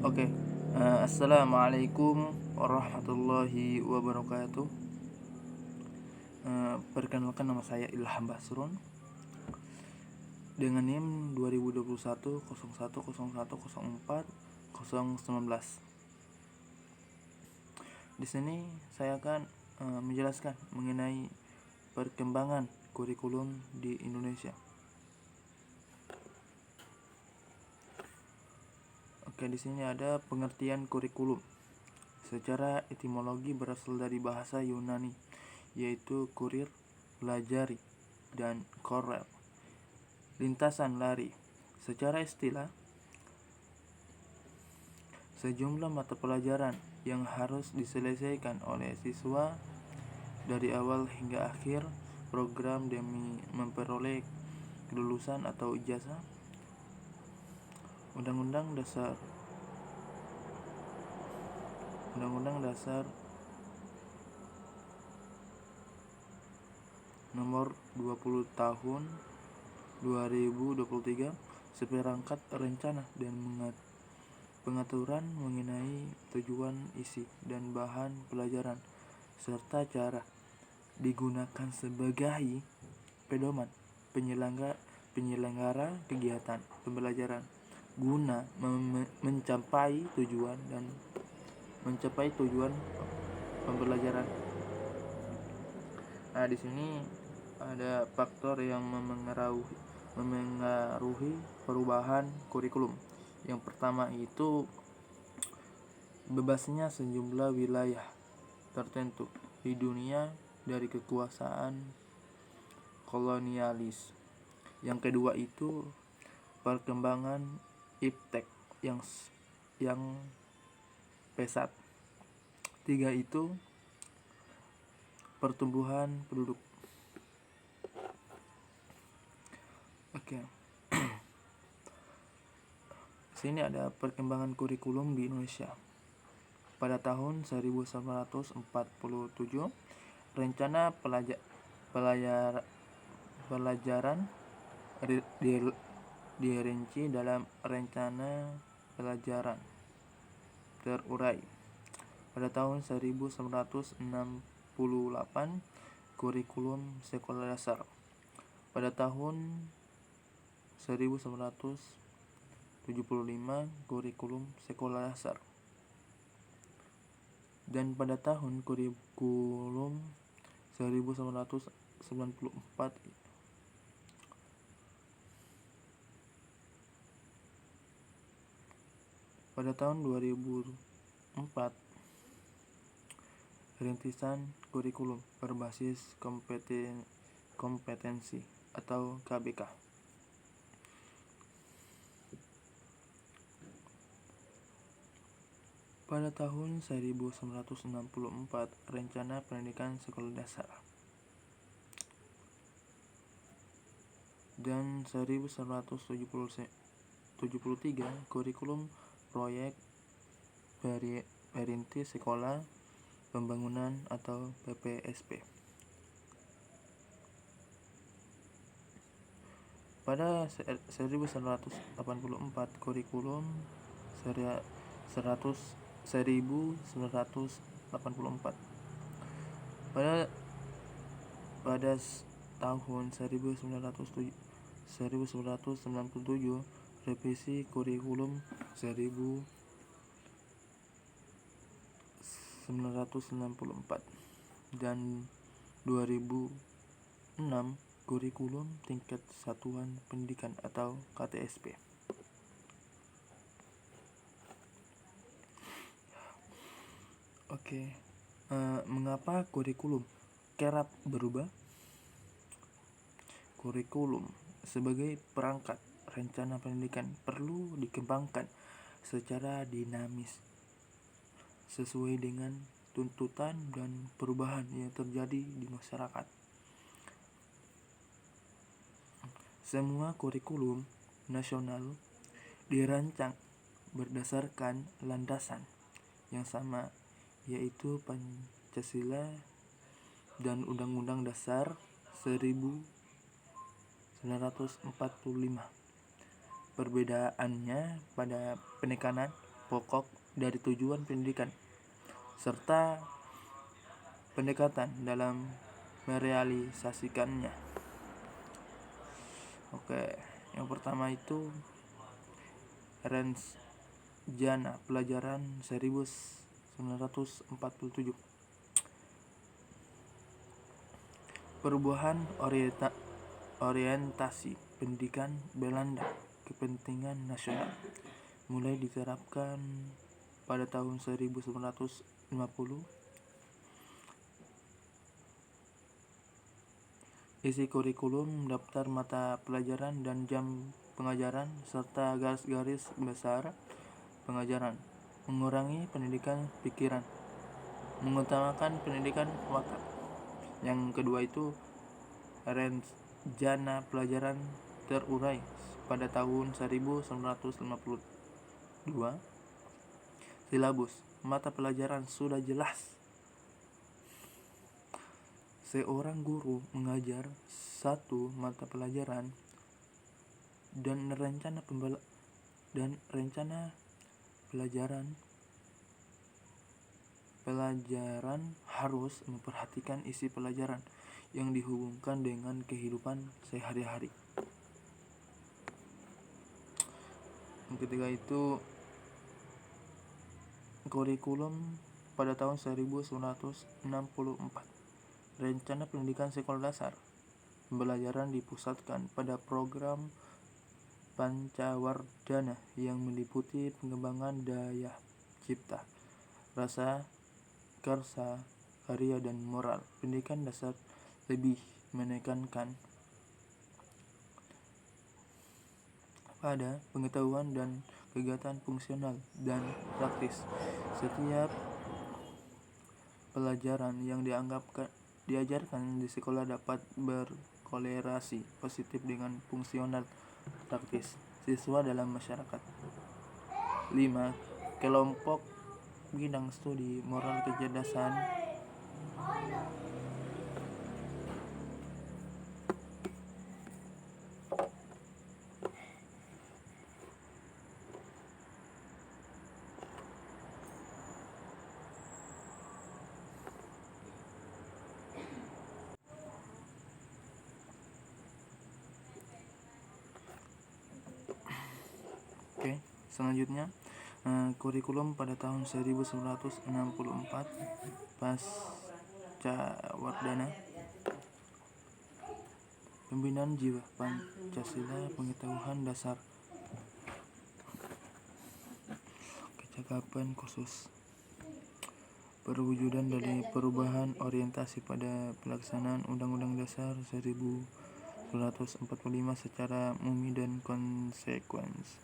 Oke, Assalamualaikum warahmatullahi wabarakatuh. Perkenalkan, nama saya Ilham Basrun dengan NIM 2021 01 01 04 019. Di sini saya akan menjelaskan mengenai perkembangan kurikulum di Indonesia. Oke, di sini ada pengertian kurikulum. Secara etimologi berasal dari bahasa Yunani, yaitu kurir, pelajari, dan korel, lintasan lari. Secara istilah, sejumlah mata pelajaran yang harus diselesaikan oleh siswa dari awal hingga akhir program demi memperoleh kelulusan atau ijazah. Undang-Undang Dasar Nomor 20 Tahun 2023 seperangkat rencana dan pengaturan mengenai tujuan, isi, dan bahan pelajaran serta cara digunakan sebagai pedoman penyelenggara kegiatan pembelajaran guna mencapai tujuan pembelajaran. Nah, di sini ada faktor yang memengaruhi perubahan kurikulum. Yang pertama itu bebasnya sejumlah wilayah tertentu di dunia dari kekuasaan kolonialis. Yang kedua itu perkembangan iptek yang pesat. Tiga itu pertumbuhan penduduk. Oke. Sini ada perkembangan kurikulum di Indonesia. Pada tahun 1947, rencana pelajaran dirinci dalam rencana pelajaran terurai. Pada tahun 1968, kurikulum sekolah dasar. Pada tahun 1975, kurikulum sekolah dasar. Dan pada tahun kurikulum 1994 pada tahun 2004 rintisan kurikulum berbasis kompetensi atau KBK. Pada tahun 1964 rencana pendidikan sekolah dasar. Dan 1973 kurikulum proyek perintis sekolah pembangunan atau PPSP. Pada 1984 kurikulum 1984. Pada tahun 1997 revisi kurikulum 1994 dan 2006 kurikulum tingkat satuan pendidikan atau KTSP. Oke, mengapa kurikulum kerap berubah? Kurikulum sebagai perangkat rencana pendidikan perlu dikembangkan secara dinamis sesuai dengan tuntutan dan perubahan yang terjadi di masyarakat. Semua kurikulum nasional dirancang berdasarkan landasan yang sama, yaitu Pancasila dan Undang-Undang Dasar 1945. Perbedaannya pada penekanan pokok dari tujuan pendidikan, serta pendekatan dalam merealisasikannya. Oke, yang pertama itu Rencana Pelajaran 1947. Perubahan orientasi pendidikan Belanda kepentingan nasional mulai diterapkan pada tahun 1950. Isi kurikulum, daftar mata pelajaran dan jam pengajaran, serta garis-garis besar pengajaran. Mengurangi pendidikan pikiran, mengutamakan pendidikan watak. Yang kedua itu rencana pelajaran terurai pada tahun 1952. Silabus mata pelajaran sudah jelas. Seorang guru mengajar satu mata pelajaran dan rencana pelajaran harus memperhatikan isi pelajaran yang dihubungkan dengan kehidupan sehari-hari. Yang ketiga itu kurikulum pada tahun 1964. Rencana pendidikan sekolah dasar. Pembelajaran dipusatkan pada program Pancawardhana yang meliputi pengembangan daya cipta, rasa, karsa, karya, dan moral. Pendidikan dasar lebih menekankan pada pengetahuan dan kegiatan fungsional dan praktis. Setiap pelajaran yang diajarkan di sekolah dapat berkolerasi positif dengan fungsional praktis siswa dalam masyarakat. 5. Kelompok bidang studi moral kecerdasan. Oke, selanjutnya kurikulum pada tahun 1964 Pancawardhana. Pembinaan jiwa Pancasila, pengetahuan dasar, kecakapan khusus. Perwujudan dari perubahan orientasi pada pelaksanaan Undang-Undang Dasar 1945 secara murni dan konsekuens.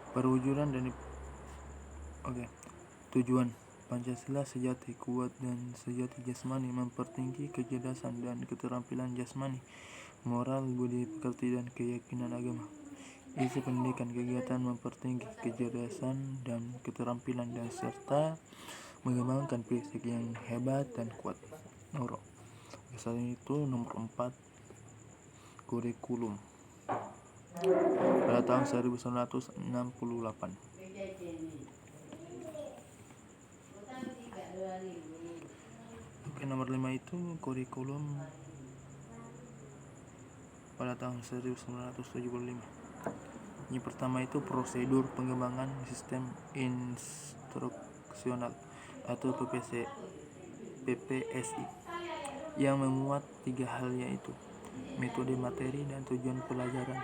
Perwujudan dari tujuan Pancasila sejati, kuat dan sejati jasmani, mempertinggi kecerdasan dan keterampilan jasmani, moral, budi pekerti, dan keyakinan agama. Isi pendidikan kegiatan mempertinggi kecerdasan dan keterampilan dan serta mengembangkan fisik yang hebat dan kuat. Itu nomor 4 kurikulum pada tahun 1968. Nomor 5 itu kurikulum pada tahun 1975. Yang pertama itu prosedur pengembangan sistem instruksional atau PPSI yang memuat 3 hal, yaitu metode, materi, dan tujuan pengajaran.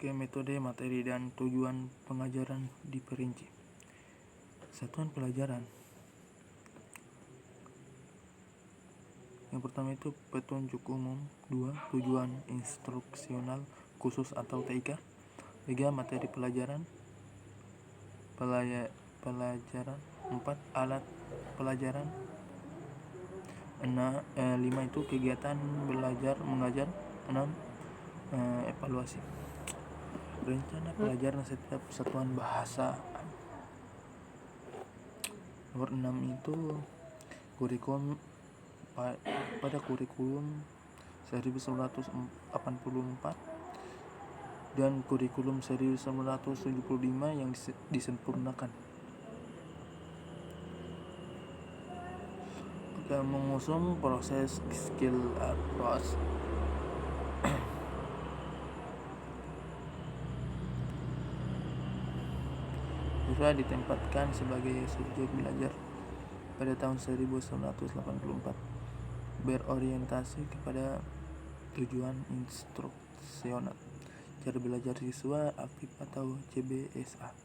Metode, materi, dan tujuan pengajaran diperinci. Satuan pelajaran. Yang pertama itu petunjuk umum. 2. Tujuan instruksional khusus atau TIK. 3. Materi pelajaran. 4. Alat pelajaran. 5 itu kegiatan belajar mengajar. 6. evaluasi rencana pelajaran setiap satuan bahasa. Nomor 6 itu kurikulum pada kurikulum 1984 dan kurikulum 1975 yang disempurnakan. Mengusung proses skill approach. Siswa ditempatkan sebagai subjek belajar pada tahun 1984, berorientasi kepada tujuan instruksional, cara belajar siswa aktif atau CBSA.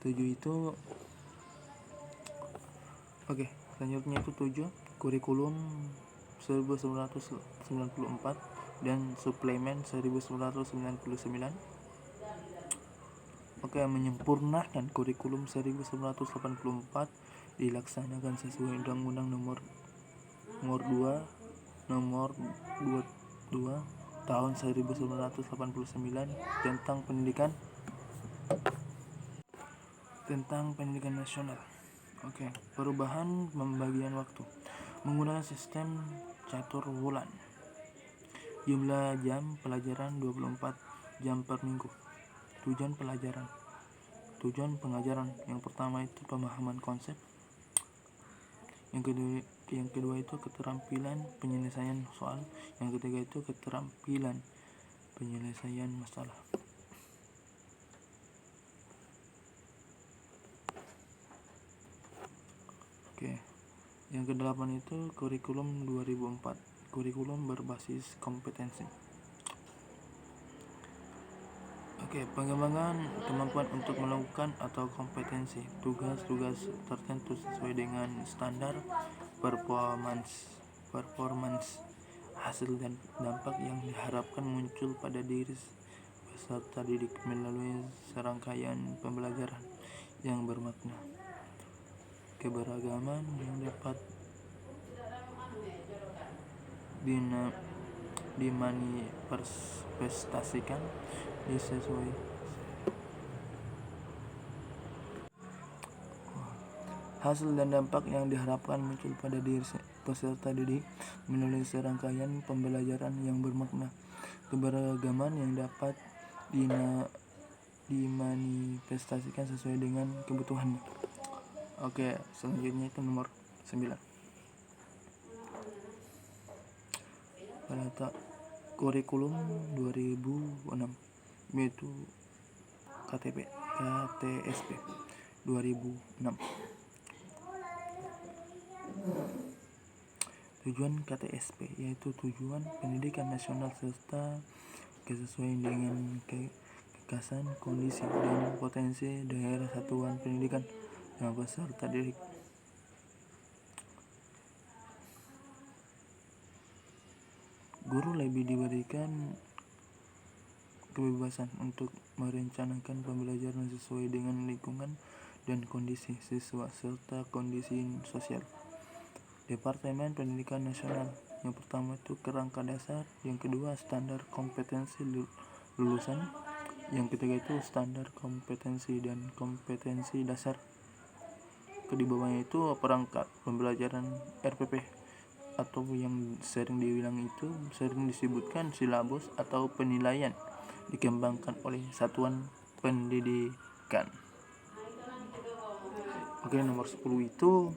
7 itu selanjutnya itu 7 kurikulum 1994 dan suplemen 1999. Menyempurnakan kurikulum 1984 dilaksanakan sesuai Undang-Undang Nomor 22 tahun 1989 tentang pendidikan nasional. Perubahan pembagian waktu menggunakan sistem catur bulan. Jumlah jam pelajaran 24 jam per minggu. Tujuan pengajaran yang pertama itu pemahaman konsep, yang kedua itu keterampilan penyelesaian soal, yang ketiga itu keterampilan penyelesaian masalah. Yang ke-8 itu kurikulum 2004, kurikulum berbasis kompetensi. Pengembangan kemampuan untuk melakukan atau kompetensi tugas-tugas tertentu sesuai dengan standar performance, hasil dan dampak yang diharapkan muncul pada diri peserta didik melalui serangkaian pembelajaran yang bermakna. Keberagaman yang dapat dimanifestasikan disesuai hasil dan dampak yang diharapkan muncul pada diri peserta didik melalui serangkaian pembelajaran yang bermakna. Keberagaman yang dapat dimanifestasikan sesuai dengan kebutuhannya. Selanjutnya itu nomor 9. Pada kurikulum 2006 yaitu KTSP 2006. Tujuan KTSP yaitu tujuan pendidikan nasional serta kesesuaian dengan kekhasan, kondisi, dan potensi daerah satuan pendidikan yang peserta didik. Guru lebih diberikan kebebasan untuk merencanakan pembelajaran sesuai dengan lingkungan dan kondisi siswa serta kondisi sosial. Departemen Pendidikan Nasional, yang pertama itu kerangka dasar, yang kedua standar kompetensi lulusan, yang ketiga itu standar kompetensi dan kompetensi dasar. Di bawahnya itu perangkat pembelajaran RPP atau yang sering disebutkan silabus atau penilaian dikembangkan oleh satuan pendidikan. Nomor 10 itu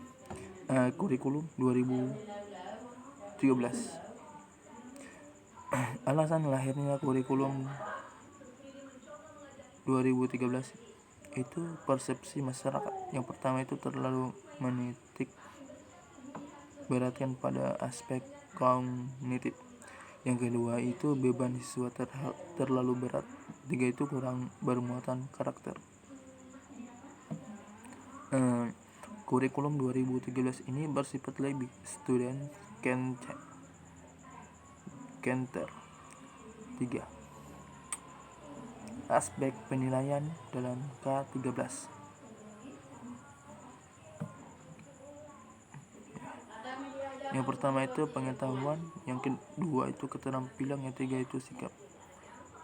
kurikulum 2013. Alasan lahirnya kurikulum 2013 itu persepsi masyarakat. Yang pertama itu terlalu menitik beratkan pada aspek kognitif. Yang kedua itu beban siswa terlalu berat. Tiga itu kurang bermuatan karakter. Kurikulum 2013 ini bersifat lebih student centered. 3. Aspek penilaian dalam K13. Yang pertama itu pengetahuan, yang kedua itu keterampilan, yang ketiga itu sikap.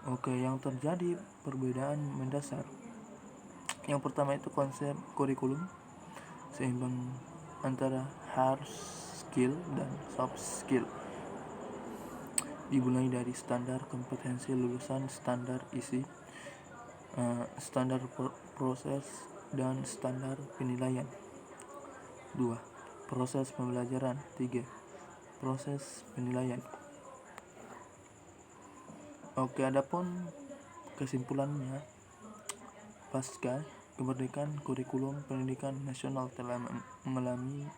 Oke, yang terjadi perbedaan mendasar. Yang pertama itu konsep kurikulum, seimbang antara hard skill dan soft skill. Dimulai dari standar kompetensi lulusan, standar isi, standar proses, dan standar penilaian. 2. Proses pembelajaran. 3. Proses penilaian. Oke, adapun kesimpulannya, pasca kemerdekaan, kurikulum pendidikan nasional telah mengalami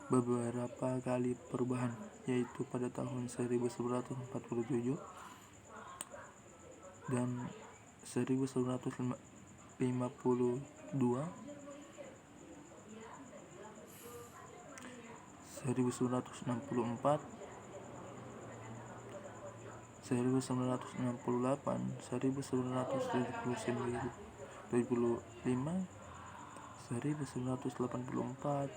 beberapa kali perubahan, yaitu pada tahun 1947 dan 1952, 1964, 1968, 1975, 1984,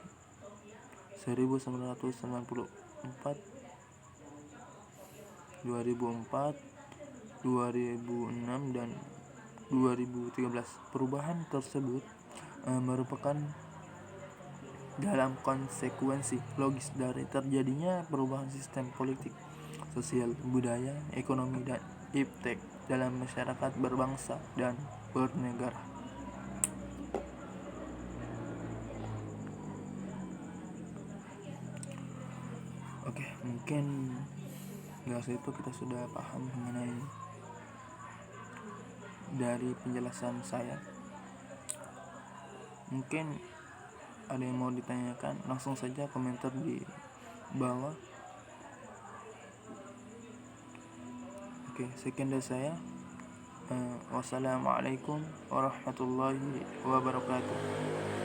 1994, 2004, 2006, dan 2013. Perubahan tersebut merupakan dalam konsekuensi logis dari terjadinya perubahan sistem politik, sosial, budaya, ekonomi, dan iptek dalam masyarakat berbangsa dan bernegara. Oke, mungkin dari situ kita sudah paham mengenai dari penjelasan saya. Mungkin ada yang mau ditanyakan, langsung saja komentar di bawah. Oke, sekian dari saya. Wassalamualaikum warahmatullahi wabarakatuh.